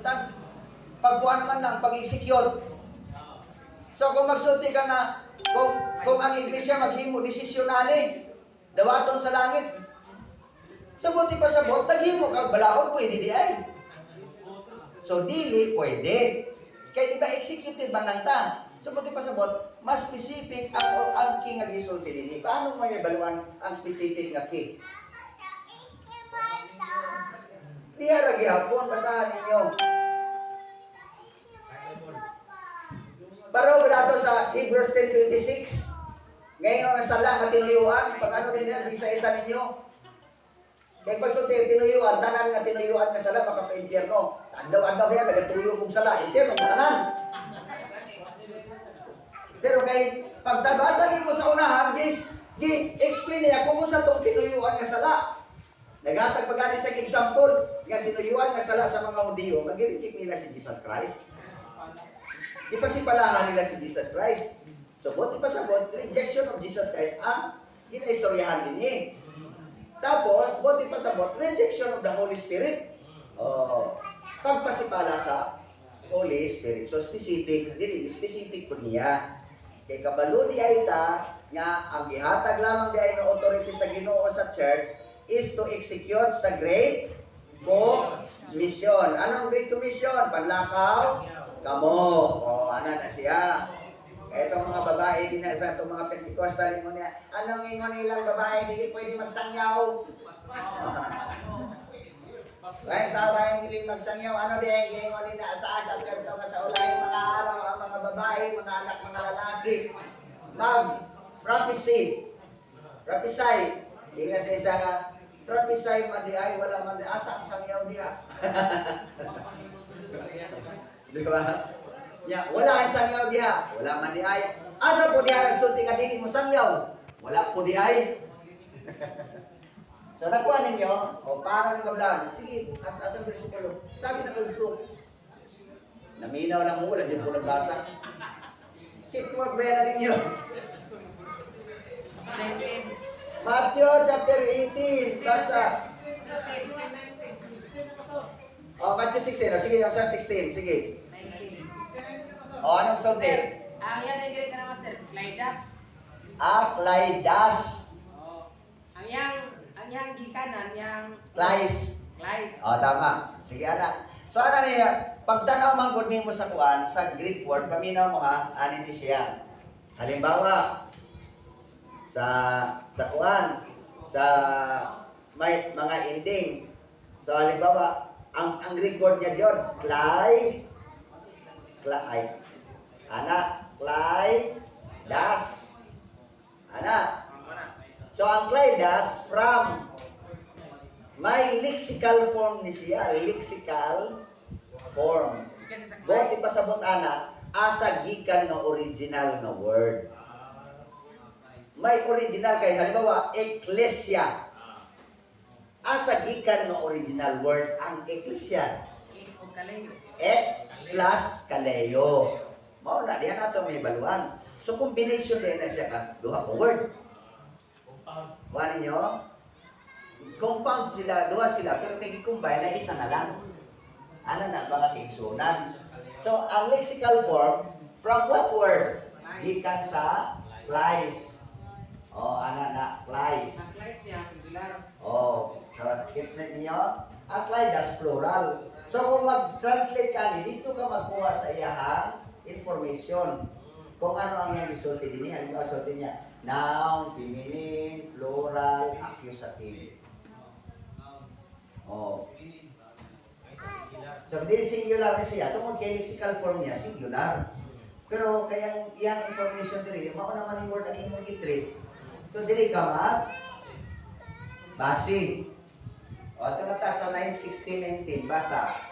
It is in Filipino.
resulta. Pagkuha naman lang, pag-execute. So kung magsulti ka nga, kung ang iglesia maghimo desisyonali, dawaton sa langit. So buti pa sa bot, naghimo ka, balaod, pwede di ay. So dili, pwede. Kaya di ba executive man lang ta? So buti pa sa bot, mas specific ang king nga gisulti din. Paano may baluan ang specific nga king? Diya ra gihapon, basahan ninyo. Pero wala to sa Hebrews 10:26. Ngayon ang sala nga tinuyuan, pag ano din yan, isa-isa ninyo. Kaya pagsulti, tinuyuan, tanan nga tinuyuan nga sala, makapa-impyerno. Andaw-andaw yan, nagatuyo kong sala, impyerno, tanan. Pero kay pagtabasa mo sa unahan, explain niya kung sa itong tinuyuan nga sala. Naghatag pagani sa example, nga tinuyuan nga sala sa mga Hudiyo, mag-reject nila si Jesus Christ. Di pa sipalahan nila si Jesus Christ. So, buti pa sa rejection of Jesus Christ ang ginaistoryahan din eh. Tapos, buti pa sa rejection of the Holy Spirit. Pagpasipala sa Holy Spirit. So, specific, dili specific ko niya. Kay kabalo niya ita, nga ang gihatag lamang di ay ng authority sa Ginoo sa church is to execute sa Great Commission. Anong Great Commission? Panlakaw? Kamo. Ano na siya. Itong mga babae, din na sa itong mga Pentecostal, ingon niya, anong ingon nilang babae, hindi pwede magsangyaw. Kahit babae, hindi magsangyaw, ano di ang ingon nila sa asap, ganito nga sa ulay, mga araw, ang mga babae, mga anak, mga lalaki, mag-prophesy. Prophesy. Hindi nga sa isa nga, prophesy man di ay, wala man di, asa ang sangyaw diha. Di ba? Ya, wala ang sangyaw diha. Wala man di ay. Asa po diha nagsulti nga dili mo sangyaw? Wala po di ay. So nakuha ninyo, paano ni kablan? Sige, asa bersikulo. Sabi na ko naminaw lang mo, wala din po nagbasa. Sit work ba yan ninyo? Matthew chapter 18, basa. Matthew 16. Sige, yung sa 16. Sige. Anong sulti? Yan ang gire ka na, Master. Klaidas. Klaidas. Ang yang gikanan, yang... Klais. Tama. Sige, anak. So, ano niya, pagtanaw manggod mo sa kuan, sa Greek word, paminaw mo ha, aniti siya. Halimbawa, sa kuan, sa may mga ending. So, halimbawa, ang Greek word niya diyon, Klaidas. So, ang Klaidas from may lexical form ni siya. Lexical form. Buti pa sa butana, asa gikan nga original nga word. May original kay halimbawa, ecclesia. Asa gikan nga original word ang ecclesia. Plus kaleo. Mao na diha nato may baluan. So combination din na siya ka duha ka word. Kuha ninyo? Compound sila, duha sila, pero kay gi-combine na isa na lang. Ano na mga kaigsunan. So ang lexical form from what word? Gikan sa lies. Ano na lies. Ang lies niya singular. Gets na ninyo? Ang Klaidas plural. So kung mag-translate ka dito ka magkuha sa iyahang information. Kung ano ang iyang resulti din niya. Halimbawa, resulti niya, noun, feminine, plural, accusative. So, hindi singular na siya. Tungkol kay lexical form niya, singular. Pero kaya iyang information din, mao naman yung word ang imong i-treat. So, dili ka basi. Ito na ta sa 9:16-19, basa.